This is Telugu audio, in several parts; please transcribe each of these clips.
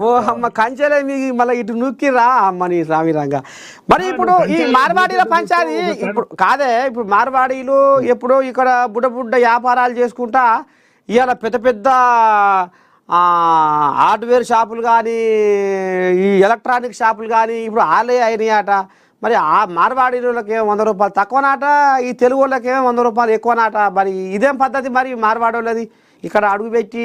ఓ అమ్మ కంచెలే మీకు మళ్ళీ ఇటు నూక్కిరా అమ్మ నీ రామిరంగా. మరి ఇప్పుడు ఈ మార్వాడీల పంచాది ఇప్పుడు కాదే, ఇప్పుడు మార్వాడీలు ఎప్పుడో ఇక్కడ బుడ్డ బుడ్డ వ్యాపారాలు చేసుకుంటా ఇవాళ పెద్ద పెద్ద హార్డ్వేర్ షాపులు కానీ ఈ ఎలక్ట్రానిక్ షాపులు కానీ ఇప్పుడు ఆలే అయినాయి అట. మరి ఆ మార్వాడీలకి ఏమో 100 రూపాయలు తక్కువనాట, ఈ తెలుగు వాళ్ళకి ఏమో 100 రూపాయలు ఎక్కువనాట. మరి ఇదేం పద్ధతి మరి మార్వాడోళ్ళది? ఇక్కడ అడుగు పెట్టి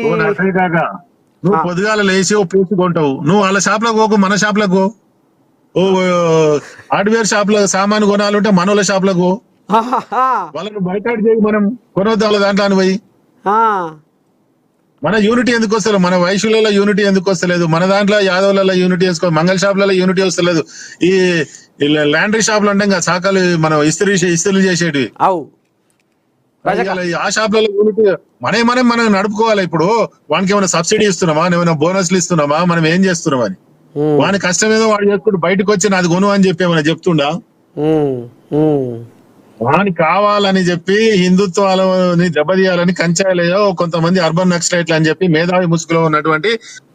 నువ్వు పొద్దుగాల లేచి ఓ పీసు కొంటావు, నువ్వు వాళ్ళ షాప్లకు పోకు, మన షాప్లకు ఓ హార్డ్వేర్ షాప్ లో సామాను కొనాలంటే మనోళ్ళ షాప్లకు వాళ్ళను బయట చేయి, మనం కొనవద్దు వాళ్ళ దాంట్లో పోయి. మన యూనిటీ ఎందుకు వస్తలేదు? మన వైశ్యులలో యూనిటీ ఎందుకు వస్తలేదు? మన దాంట్లో యాదవులలో యూనిటీ వేసుకో, మంగళ షాపులలో యూనిటీ వస్తలేదు. ఈ ల్యాండ్రీ షాపులు అంటే ఇంకా సాకాలు మనం ఇస్త్రీలు చేసేటివి. ఆ షాపులలో యూనిటీ మనం నడుపుకోవాలి. ఇప్పుడు వానికి ఏమైనా సబ్సిడీ ఇస్తున్నామా, ఏమైనా బోనస్లు ఇస్తున్నామా, మనం ఏం చేస్తున్నామని వాని కష్టం ఏదో వాడు చేసుకుంటూ బయటకు వచ్చి నాది కొను అని చెప్పి ఏమైనా చెప్తుండా? వాని కావాలని చెప్పి హిందుత్వాలని దెబ్బతీయాలని కంచాయలేదో కొంతమంది అర్బన్ నక్సలైట్లు అని చెప్పి మేధావి ముసుగులో ఉన్నటువంటి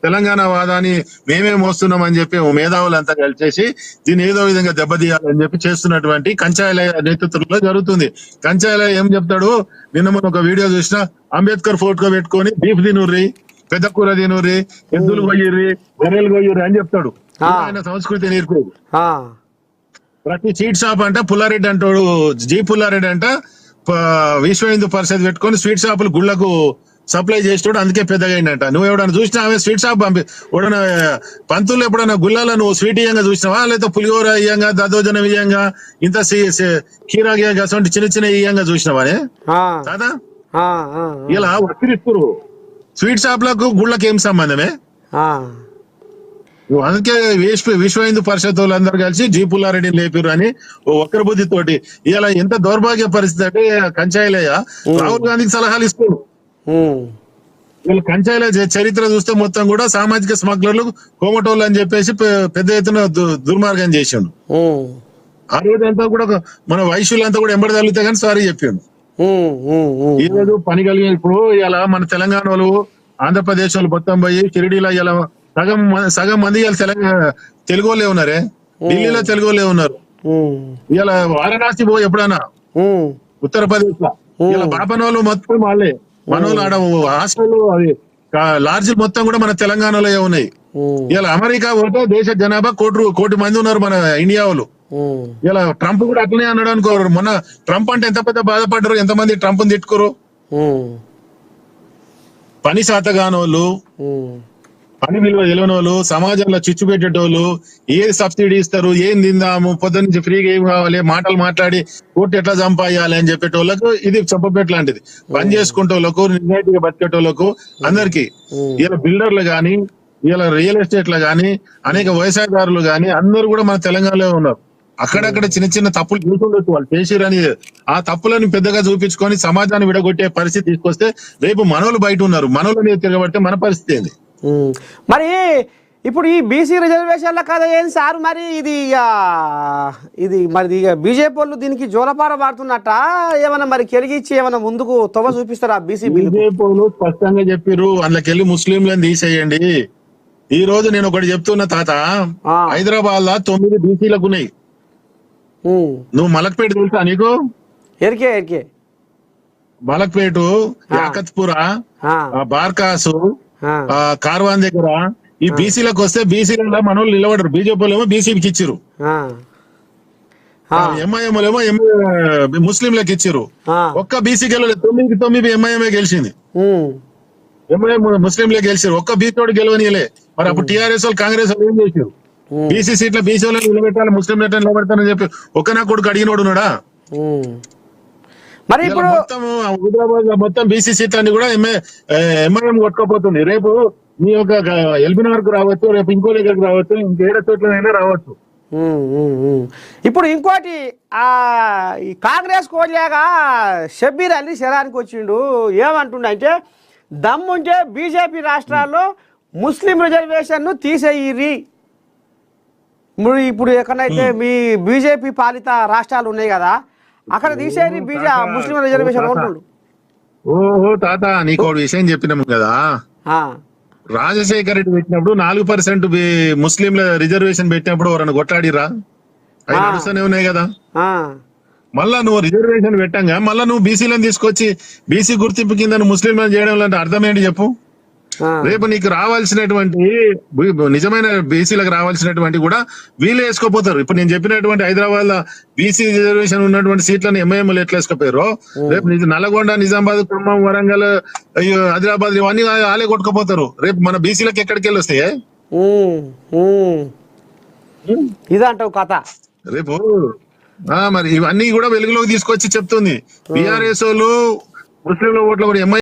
తెలంగాణ వాదాన్ని మేమే మోస్తున్నాం అని చెప్పి మేధావులంతా కలిసేసి దీన్ని ఏదో విధంగా దెబ్బతీయాలని చెప్పి చేస్తున్నటువంటి కంచాయలయ నేతృత్వంలో జరుగుతుంది. కంచాయలయ ఏం చెప్తాడు? నిన్న మనం ఒక వీడియో చూసిన, అంబేద్కర్ ఫోటో పెట్టుకొని బీఫ్ తినుర్రి, పెద్ద కూర తినుర్రి, ఎద్దులు కొయ్యుర్రి, గొర్రెలు కొయ్యుర్రి అని చెప్తాడు. ఆయన సంస్కృతి నేర్పేది. ప్రతి స్వీట్ షాప్ అంట పుల్లారెడ్డి అంటాడు, జీ పుల్లారెడ్డి అంట విశ్వ హిందూ పరిషత్ పెట్టుకొని స్వీట్ షాపులు గుళ్లకు సప్లై చేస్తాడు, అందుకే పెద్దగా అయిందంట. నువ్వు ఎవడన్నా చూసినా ఆమె స్వీట్ షాప్ ఎవడన్నా పంతులు ఎప్పుడన్నా గుళ్ళలో నువ్వు స్వీట్ ఇయ్యంగా చూసినావా? లేకపోతే పులిహోర ఇయ్యంగా, దద్దోజనం ఇయ్యంగా, ఇంత కీరా గియంగా చిన్న చిన్న ఇయ్యంగా చూసినావా కాదా? ఇలా వక్కిరిస్తురు. స్వీట్ షాప్లకు గుళ్ళకి ఏం సంబంధమే? అందుకే విశ్వ హిందూ పరిషత్ వాళ్ళందరూ కలిసి జీ పుల్లారెడ్డిని లేపిరు అని ఒక్కరి బుద్ధితోటి. ఇలా ఎంత దౌర్భాగ్య పరిస్థితి అంటే కంచాయిలయ్య రాహుల్ గాంధీకి సలహాలు ఇస్తారు. వీళ్ళు కంచాయిల చరిత్ర చూస్తే మొత్తం కూడా సామాజిక స్మగ్లర్లు, కోమటోళ్ళు అని చెప్పేసి పెద్ద ఎత్తున దుర్మార్గం చేసిండు. ఆ రోజు అంతా కూడా మన వైశ్యులంతా కూడా ఎంబడి తగిలితే కానీ సారీ చెప్పిండు. ఈ రోజు పని కలిగి ఇప్పుడు ఇలా మన తెలంగాణ వాళ్ళు, ఆంధ్రప్రదేశ్ వాళ్ళు మొత్తం పోయి షిరిడీలో ఇలా సగం మంది తెలుగు వాళ్ళే ఉన్నారే, ఢిల్లీలో తెలుగు వాళ్ళే ఉన్నారు. ఇలా వారణాసి పో ఎప్పుడన్నా ఉత్తరప్రదేశ్ లో ఇలా బాపన వాళ్ళు మొత్తం వాళ్ళే, మన వాళ్ళు ఆడ హాస్టల్ అది లాడ్జిలు మొత్తం కూడా మన తెలంగాణలో ఉన్నాయి. ఇలా అమెరికా పోతే దేశ జనాభా కోటి మంది ఉన్నారు మన ఇండియా వాళ్ళు. ఇలా ట్రంప్ కూడా అట్లనే అన్నాడు అనుకోరు. మొన్న ట్రంప్ అంటే ఎంత పెద్ద బాధపడ్డారు, ఎంతమంది ట్రంప్ తిట్టుకోరు. పని శాతగానోళ్ళు, పని విలువ తెలియని వాళ్ళు, సమాజంలో చిచ్చు పెట్టేటోళ్ళు, ఏది సబ్సిడీ ఇస్తారు, ఏం తిందాము, పొద్దు నుంచి ఫ్రీగా ఏం కావాలి, మాటలు మాట్లాడి కోర్టు ఎట్లా చంపాయాలి అని చెప్పేటోళ్ళకు ఇది చెప్పబెట్ లాంటిది. పని చేసుకుంటోళ్ళకు, నిజాయితీగా బతికేటోళ్ళకు అందరికి, ఇలా బిల్డర్లు గాని, ఇలా రియల్ ఎస్టేట్ లో గాని, అనేక వ్యవసాయదారులు గాని అందరూ కూడా మన తెలంగాణలో ఉన్నారు. అక్కడక్కడ చిన్న చిన్న తప్పులు చూసుండొచ్చు, వాళ్ళు చేసిరని ఆ తప్పులను పెద్దగా చూపించుకొని సమాజాన్ని విడగొట్టే పరిస్థితి తీసుకొస్తే రేపు మనోళ్ళు బయట ఉన్నారు, మనోళ్ళని తిరగబడితే మన పరిస్థితి ఏంది? మరి ఇప్పుడు ఈ బీసీ రిజర్వేషన్ల కథ ఏంది సార్? మరి ఇది మరి బీజేపీ వాళ్ళు దీనికి జోలపార పాడుతున్నట్ట, ఏమన్నా మరి కెలిగిచ్చి ఏమన్నా ముందుకు తొవ చూపిస్తారా? బీజేపీ వాళ్ళు స్పష్టంగా చెప్పారు, అందులోకెళ్ళి ముస్లింలను తీసేయండి. ఈ రోజు నేను ఒకటి చెప్తున్నా తాత, హైదరాబాద్ లో 9 బీసీలకు ఉన్నాయి. నువ్వు మలక్పేట తెలుసా నీకు? ఎరికే మలక్పేట, యాకత్పుర, బార్కాసు, కార్వాన్ దగ్గర ఈ బీసీలకు వస్తే బీసీలలో మనోళ్ళు నిలబడరు. బీజేపీ ఏమో బీసీకి ఇచ్చిరు, ఎంఐఎంలేమో ముస్లింలకు ఇచ్చిరు. ఒక్క బీసీ గెలవలేదు, 9 ఎంఐఎంఏ గెలిచింది, ఎంఐఎం ముస్లింలే గెలిచారు. ఒక్క బీసీ గెలవనియలే. మరి అప్పుడు టీఆర్ఎస్ వాళ్ళు, కాంగ్రెస్ వాళ్ళు ఏం చేశారు? బీసీ సీట్ల బీసీ వాళ్ళని నిలబెట్టాలి, ముస్లిం నిలబెడతానని చెప్పి ఒక నా కొడుకు అడిగినోడు ఉన్నాడా? మరి ఇప్పుడు మొత్తం హైదరాబాద్ లో మొత్తం బీసీ సీట్లన్నీ కూడా ఎంఐఎం కొట్టుకోపోతుంది. రేపు నీ యొక్క ఎల్బినార్ కు రావచ్చు, రేపు ఇంకో దగ్గరకు రావచ్చు, ఇంకేడ చోట్లైనా రావచ్చు. ఇప్పుడు ఇంకోటి ఈ కాంగ్రెస్ కోడియాగా షబ్బీర్ అలీ శరానికి వచ్చిండు. ఏమంటుండే, దమ్ముంటే బీజేపీ రాష్ట్రాల్లో ముస్లిం రిజర్వేషన్ను తీసేయిరి. ఇప్పుడు ఎక్కడైతే మీ బీజేపీ పాలిత రాష్ట్రాలు ఉన్నాయి కదా, అక్కడ తీసేది ముస్లిం రిజర్వేషన్ ఉంటుండు. ఓహో తాత, నీకు విషయం చెప్పినాము కదా, రాజశేఖర రెడ్డి పెట్టినప్పుడు 4% ముస్లింల రిజర్వేషన్ పెట్టినప్పుడు ఎవరన్నా కొట్లాడిరా? అవి నడుస్తూనే ఉన్నాయి కదా. ఆ, మళ్ళా నువ్వు రిజర్వేషన్ పెట్టంగా మళ్ళా నువ్వు బీసీలను తీసుకొచ్చి బీసీ గుర్తింపు కింద నువ్వు ముస్లింలను చేయడం అంటే అర్థం ఏంటి చెప్పు? ఆ. రేపు నీకు రావాల్సినటువంటి నిజమైన బీసీలకు రావాల్సినటువంటి కూడా వీళ్ళే వేసుకోపోతారు. ఇప్పుడు నేను చెప్పినటువంటి హైదరాబాద్ లో బీసీ రిజర్వేషన్ ఉన్నటువంటి సీట్లను ఎంఐఎంలు ఎట్లా వేసుకోపోయారో రేపు నల్గొండ, నిజామాబాద్, ఖమ్మం, వరంగల్, ఆదిలాబాద్ ఇవన్నీ వాళ్ళే కొట్టుకుపోతారు. రేపు మన బీసీలకు ఎక్కడికి వెళ్ళి వస్తాయి? ఇదంటావు కథ. రేపు మరి ఇవన్నీ కూడా వెలుగులోకి తీసుకొచ్చి చెప్తుంది. బీఆర్ఎస్ వాళ్ళు ముస్లింల ఓట్లు కూడా ఎంఐ